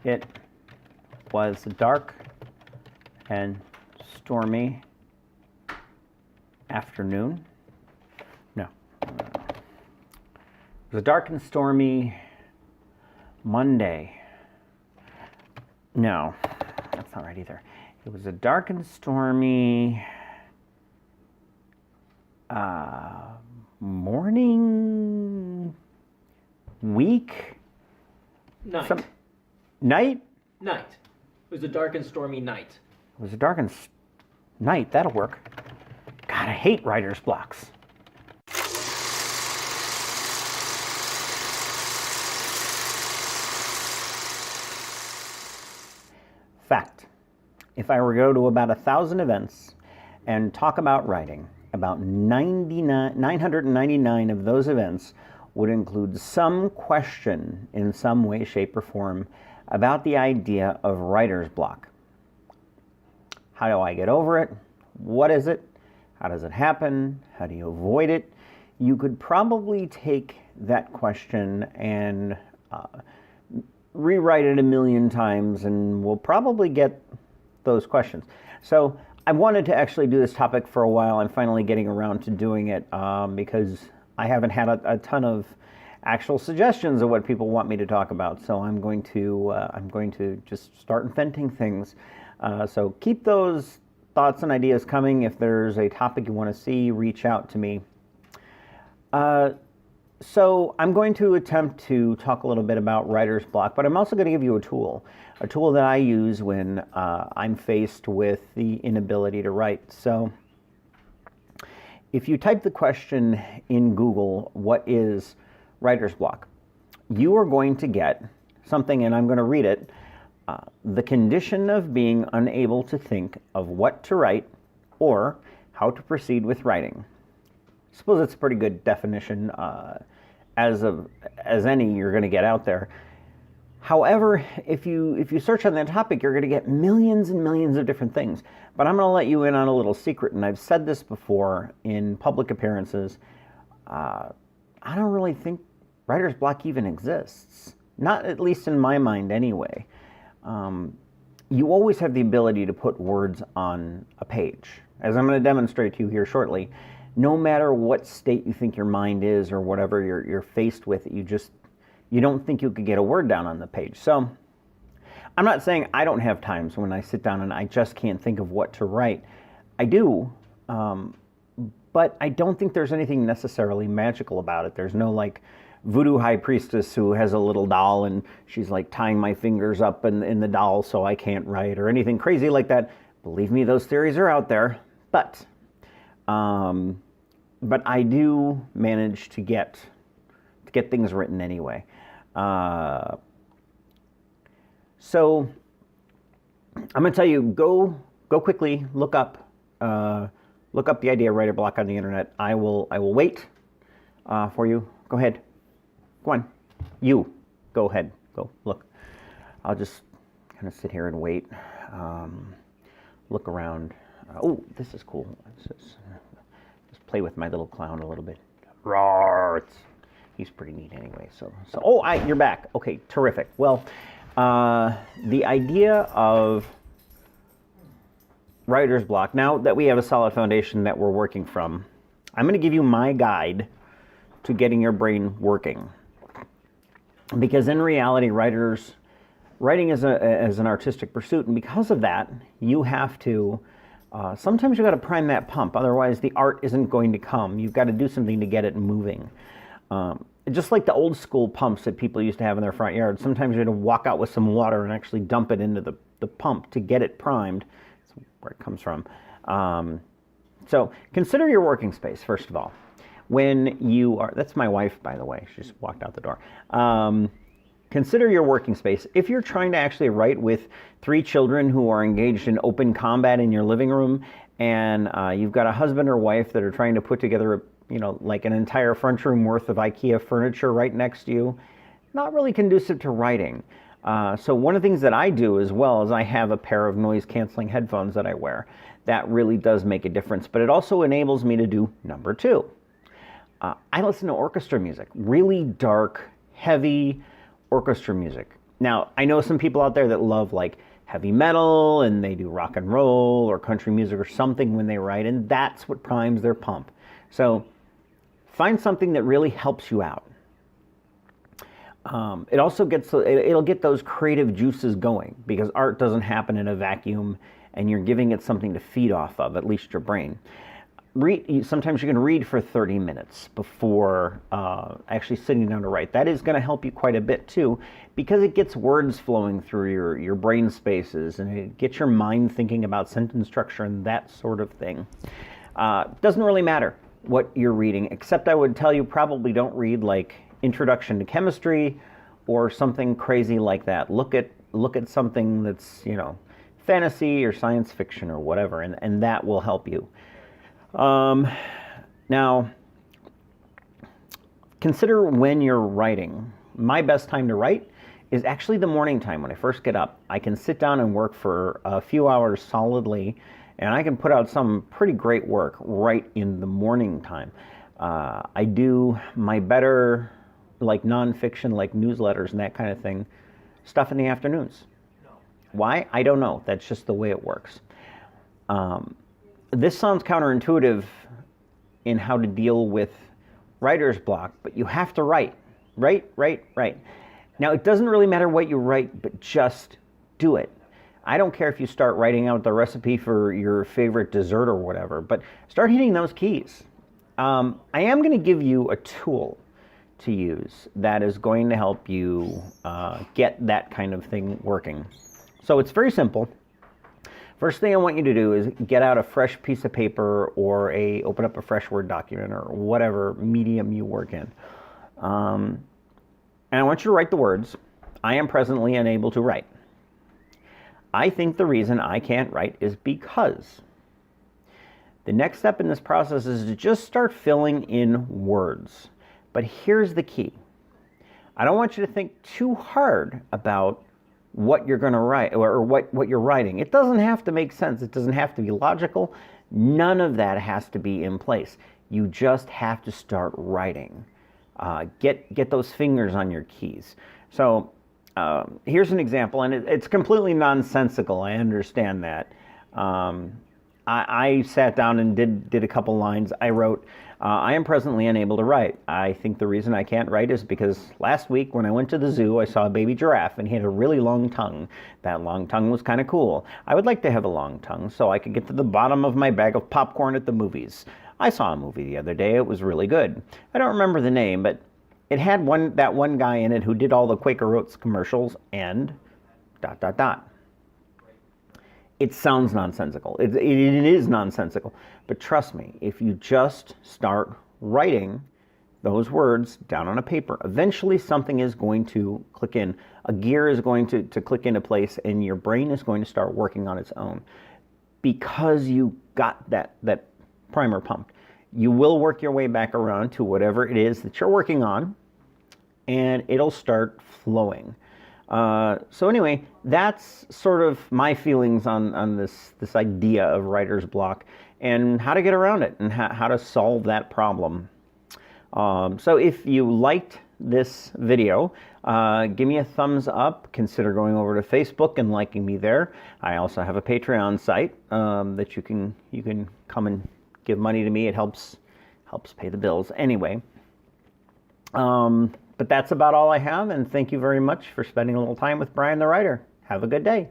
It was a dark and stormy afternoon. No. It was a dark and stormy Monday. No, that's not right either. It was a dark and stormy morning, week, Night. Night? Night. It was a dark and stormy night. It was a dark and night. That'll work. God, I hate writer's blocks. Fact. If I were to go to about 1,000 events and talk about writing, about 999 of those events would include some question in some way, shape, or form about the idea of writer's block. How do I get over it? What is it? How does it happen? How do you avoid it? You could probably take that question and rewrite it a million times and we'll probably get those questions. So I wanted to actually do this topic for a while. I'm finally getting around to doing it because I haven't had a ton of actual suggestions of what people want me to talk about. So I'm going to just start inventing things. So keep those thoughts and ideas coming. If there's a topic you want to see, reach out to me. So I'm going to attempt to talk a little bit about writer's block, but I'm also going to give you a tool that I use when I'm faced with the inability to write. So if you type the question in Google, what is writer's block? You are going to get something, and I'm going to read it. The condition of being unable to think of what to write or how to proceed with writing. I suppose it's a pretty good definition as any you're going to get out there. However, if you search on that topic, you're going to get millions and millions of different things. But I'm going to let you in on a little secret, and I've said this before in public appearances. I don't really think writer's block even exists. Not at least in my mind anyway. You always have the ability to put words on a page. As I'm going to demonstrate to you here shortly, no matter what state you think your mind is or whatever you're faced with, you don't think you could get a word down on the page. So I'm not saying I don't have times when I sit down and I just can't think of what to write. I do, but I don't think there's anything necessarily magical about it. There's no like voodoo high priestess who has a little doll and she's like tying my fingers up in the doll so I can't write or anything crazy like that. Believe me, those theories are out there. But I do manage to get things written anyway. So I'm going to tell you, go quickly, look up the idea of writer block on the internet. I will wait for you. Go ahead. Go on. You go ahead. Go look. I'll just kind of sit here and wait. Look around. Oh, this is cool. Just play with my little clown a little bit. Roar. He's pretty neat anyway. So you're back. Okay, terrific. Well, the idea of writer's block, now that we have a solid foundation that we're working from, I'm going to give you my guide to getting your brain working. Because in reality, writing is an artistic pursuit, and because of that, you have to, sometimes you've got to prime that pump, otherwise the art isn't going to come. You've got to do something to get it moving. Just like the old school pumps that people used to have in their front yard, sometimes you had to walk out with some water and actually dump it into the pump to get it primed. That's where it comes from. So consider your working space, first of all. When you are, that's my wife, by the way, she just walked out the door. Consider your working space. If you're trying to actually write with 3 children who are engaged in open combat in your living room, and you've got a husband or wife that are trying to put together like an entire front room worth of IKEA furniture right next to you, not really conducive to writing. So one of the things that I do as well is I have a pair of noise-canceling headphones that I wear. That really does make a difference, but it also enables me to do number 2. I listen to orchestra music, really dark, heavy orchestra music. Now, I know some people out there that love like heavy metal and they do rock and roll or country music or something when they write, and that's what primes their pump. So find something that really helps you out. It also it'll get those creative juices going, because art doesn't happen in a vacuum, and you're giving it something to feed off of, at least your brain. Sometimes you can read for 30 minutes before actually sitting down to write. That is going to help you quite a bit too, because it gets words flowing through your brain spaces, and it gets your mind thinking about sentence structure and that sort of thing. Doesn't really matter what you're reading, except I would tell you probably don't read like Introduction to Chemistry or something crazy like that. Look at something that's, fantasy or science fiction or whatever, and that will help you. Now, consider when you're writing. My best time to write is actually the morning time when I first get up. I can sit down and work for a few hours solidly, and I can put out some pretty great work right in the morning time. I do my better, like nonfiction, like newsletters and that kind of thing, stuff in the afternoons. Why? I don't know. That's just the way it works. This sounds counterintuitive in how to deal with writer's block, but you have to write. Write. Now, it doesn't really matter what you write, but just do it. I don't care if you start writing out the recipe for your favorite dessert or whatever, but start hitting those keys. I am going to give you a tool to use that is going to help you get that kind of thing working. So it's very simple. First thing I want you to do is get out a fresh piece of paper or open up a fresh Word document or whatever medium you work in. And I want you to write the words, "I am presently unable to write. I think the reason I can't write is because." The next step in this process is to just start filling in words. But here's the key. I don't want you to think too hard about what you're going to write or what you're writing. It doesn't have to make sense. It doesn't have to be logical. None of that has to be in place. You just have to start writing. Get those fingers on your keys. So here's an example, and it's completely nonsensical. I understand that. I sat down and did a couple lines. I wrote, "I am presently unable to write. I think the reason I can't write is because last week when I went to the zoo, I saw a baby giraffe and he had a really long tongue. That long tongue was kind of cool. I would like to have a long tongue so I could get to the bottom of my bag of popcorn at the movies. I saw a movie the other day. It was really good. I don't remember the name, but it had that one guy in it who did all the Quaker Oats commercials and ... It sounds nonsensical. It is nonsensical. But trust me, if you just start writing those words down on a paper, eventually something is going to click in. A gear is going to click into place, and your brain is going to start working on its own. Because you got that primer pumped. You will work your way back around to whatever it is that you're working on, and it'll start flowing. So anyway, that's sort of my feelings on this idea of writer's block and how to get around it and how to solve that problem. So if you liked this video, give me a thumbs up. Consider going over to Facebook and liking me there. I also have a Patreon site that you can come and give money to me. It helps pay the bills. Anyway. But that's about all I have, and thank you very much for spending a little time with Brian the Writer. Have a good day.